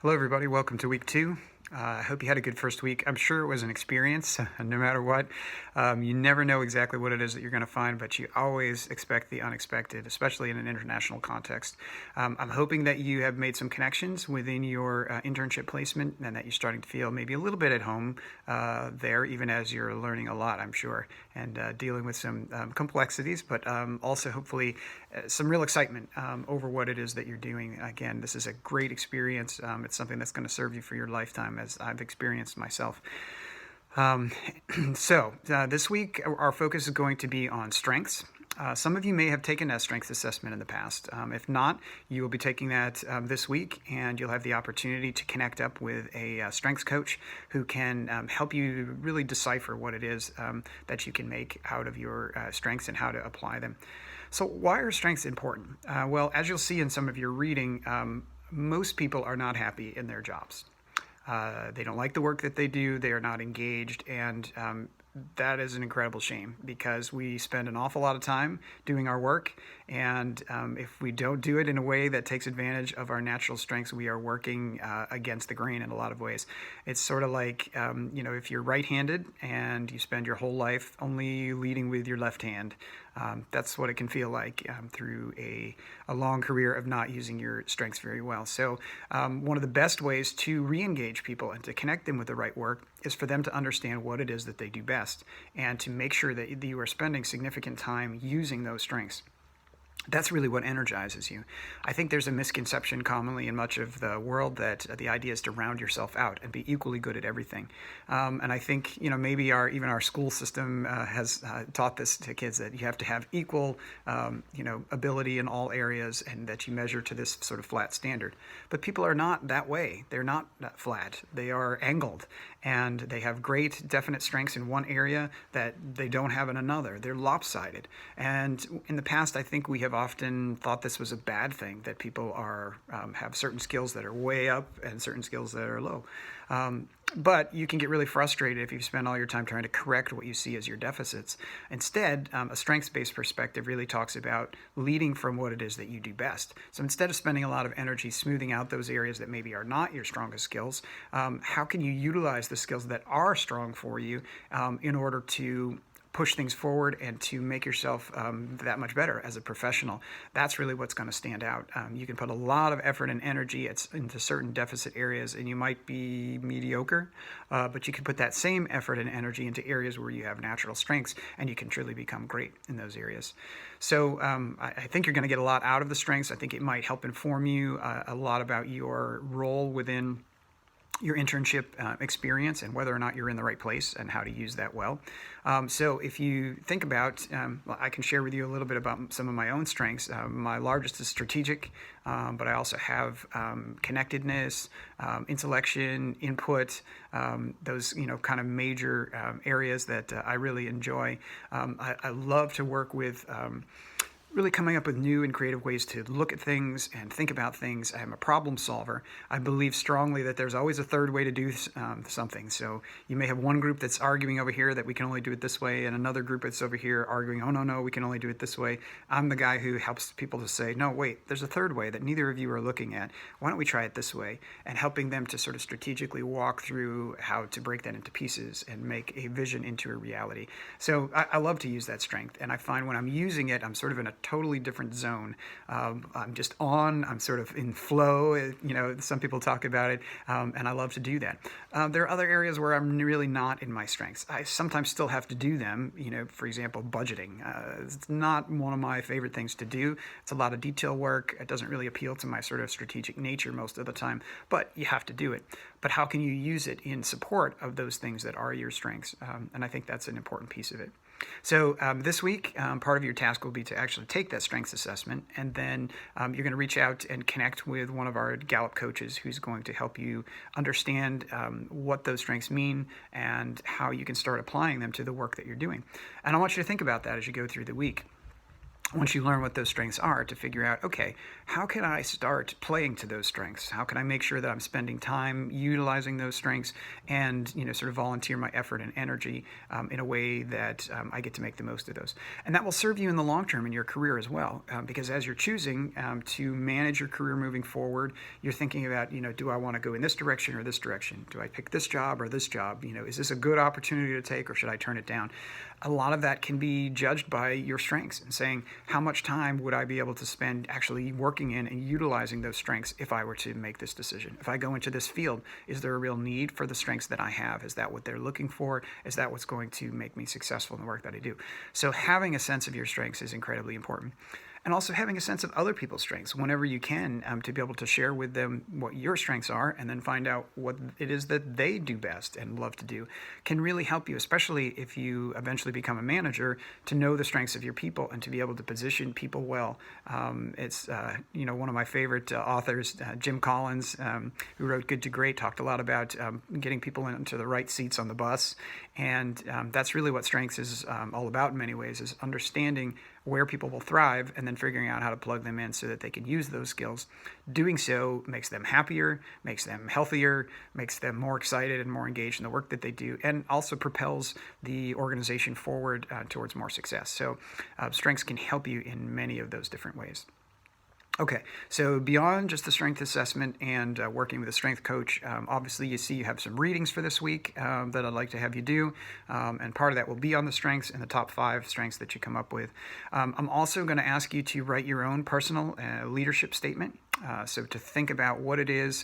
Hello, everybody. Welcome to week 2. I hope you had a good first week. I'm sure it was an experience, no matter what. You never know exactly what it is that you're going to find, but you always expect the unexpected, especially in an international context. I'm hoping that you have made some connections within your internship placement and that you're starting to feel maybe a little bit at home there, even as you're learning a lot, I'm sure, and dealing with some complexities, but also hopefully some real excitement over what it is that you're doing. Again, this is a great experience. It's something that's going to serve you for your lifetime, as I've experienced myself. Um, this week, our focus is going to be on strengths. Some of you may have taken a strengths assessment in the past. If not, you will be taking that this week, and you'll have the opportunity to connect up with a strengths coach who can help you really decipher what it is that you can make out of your strengths and how to apply them. So, why are strengths important? Well, as you'll see in some of your reading, most people are not happy in their jobs. They don't like the work that they do. They are not engaged, and that is an incredible shame because we spend an awful lot of time doing our work, and if we don't do it in a way that takes advantage of our natural strengths, we are working against the grain in a lot of ways. It's sort of like if you're right-handed and you spend your whole life only leading with your left hand. That's what it can feel like through a long career of not using your strengths very well. So one of the best ways to re-engage people and to connect them with the right work is for them to understand what it is that they do best and to make sure that you are spending significant time using those strengths. That's really what energizes you. I think there's a misconception commonly in much of the world that the idea is to round yourself out and be equally good at everything. And I think maybe even our school system has taught this to kids, that you have to have equal ability in all areas and that you measure to this sort of flat standard. But people are not that way. They're not that flat. They are angled, and they have great definite strengths in one area that they don't have in another. They're lopsided. And in the past, I think we have often thought this was a bad thing, that people have certain skills that are way up and certain skills that are low. But you can get really frustrated if you spend all your time trying to correct what you see as your deficits. Instead, a strengths-based perspective really talks about leading from what it is that you do best. So instead of spending a lot of energy smoothing out those areas that maybe are not your strongest skills, how can you utilize the skills that are strong for you in order to push things forward and to make yourself that much better as a professional? That's really what's going to stand out. You can put a lot of effort and energy into certain deficit areas, and you might be mediocre, but you can put that same effort and energy into areas where you have natural strengths, and you can truly become great in those areas. So I think you're going to get a lot out of the strengths. I think it might help inform you a lot about your role within your internship experience and whether or not you're in the right place and how to use that well. So if you think about, I can share with you a little bit about some of my own strengths. My largest is strategic, but I also have connectedness, intellection, input, those kind of major areas that I really enjoy. I love to work with really coming up with new and creative ways to look at things and think about things. I'm a problem solver. I believe strongly that there's always a third way to do something. So you may have one group that's arguing over here that we can only do it this way, and another group that's over here arguing, oh, no, we can only do it this way. I'm the guy who helps people to say, no, wait, there's a third way that neither of you are looking at. Why don't we try it this way? And helping them to sort of strategically walk through how to break that into pieces and make a vision into a reality. So I love to use that strength, and I find when I'm using it, I'm sort of in a totally different zone. I'm just I'm sort of in flow, some people talk about it, and I love to do that. There are other areas where I'm really not in my strengths. I sometimes still have to do them, for example, budgeting. It's not one of my favorite things to do. It's a lot of detail work. It doesn't really appeal to my sort of strategic nature most of the time, but you have to do it. But how can you use it in support of those things that are your strengths? And I think that's an important piece of it. So this week, part of your task will be to actually take that strengths assessment, and then you're going to reach out and connect with one of our Gallup coaches who's going to help you understand what those strengths mean and how you can start applying them to the work that you're doing. And I want you to think about that as you go through the week. once you learn what those strengths are, to figure out, okay, how can I start playing to those strengths? How can I make sure that I'm spending time utilizing those strengths, and sort of volunteer my effort and energy in a way that I get to make the most of those. And that will serve you in the long term in your career as well, because as you're choosing to manage your career moving forward, you're thinking about, do I want to go in this direction or this direction? Do I pick this job or this job? Is this a good opportunity to take, or should I turn it down? A lot of that can be judged by your strengths and saying, how much time would I be able to spend actually working in and utilizing those strengths if I were to make this decision? If I go into this field, is there a real need for the strengths that I have? Is that what they're looking for? Is that what's going to make me successful in the work that I do? So having a sense of your strengths is incredibly important. And also having a sense of other people's strengths whenever you can, to be able to share with them what your strengths are, and then find out what it is that they do best and love to do, can really help you, especially if you eventually become a manager, to know the strengths of your people and to be able to position people well. It's one of my favorite authors, Jim Collins, who wrote Good to Great, talked a lot about getting people into the right seats on the bus. And that's really what strengths is all about in many ways, is understanding where people will thrive and then figuring out how to plug them in so that they can use those skills. Doing so makes them happier, makes them healthier, makes them more excited and more engaged in the work that they do, and also propels the organization forward towards more success. So strengths can help you in many of those different ways. Okay, so beyond just the strength assessment and working with a strength coach, obviously you have some readings for this week that I'd like to have you do, and part of that will be on the strengths and the top 5 strengths that you come up with. I'm also going to ask you to write your own personal leadership statement, so to think about what it is,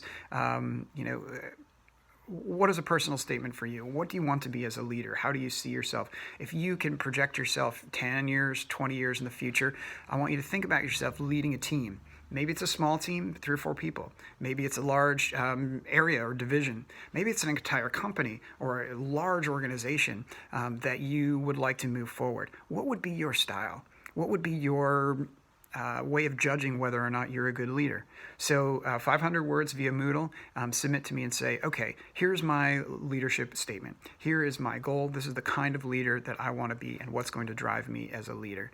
what is a personal statement for you? What do you want to be as a leader? How do you see yourself? If you can project yourself 10 years, 20 years in the future, I want you to think about yourself leading a team. Maybe it's a small team, 3 or 4 people. Maybe it's a large area or division. Maybe it's an entire company or a large organization that you would like to move forward. What would be your style? What would be your way of judging whether or not you're a good leader? So 500 words via Moodle, submit to me and say, okay, here's my leadership statement. Here is my goal. This is the kind of leader that I want to be and what's going to drive me as a leader.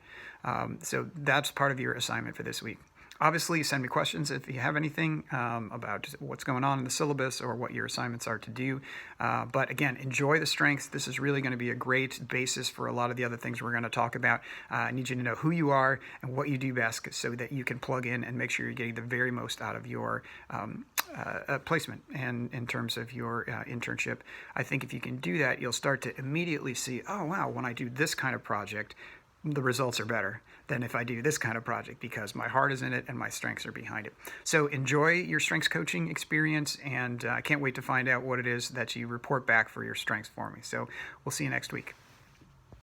So that's part of your assignment for this week. Obviously, send me questions if you have anything about what's going on in the syllabus or what your assignments are to do. But again, enjoy the strengths. This is really going to be a great basis for a lot of the other things we're going to talk about. I need you to know who you are and what you do best so that you can plug in and make sure you're getting the very most out of your placement and in terms of your internship. I think if you can do that, you'll start to immediately see, oh, wow, when I do this kind of project, the results are better than if I do this kind of project because my heart is in it and my strengths are behind it. So enjoy your strengths coaching experience, and I can't wait to find out what it is that you report back for your strengths for me. So we'll see you next week.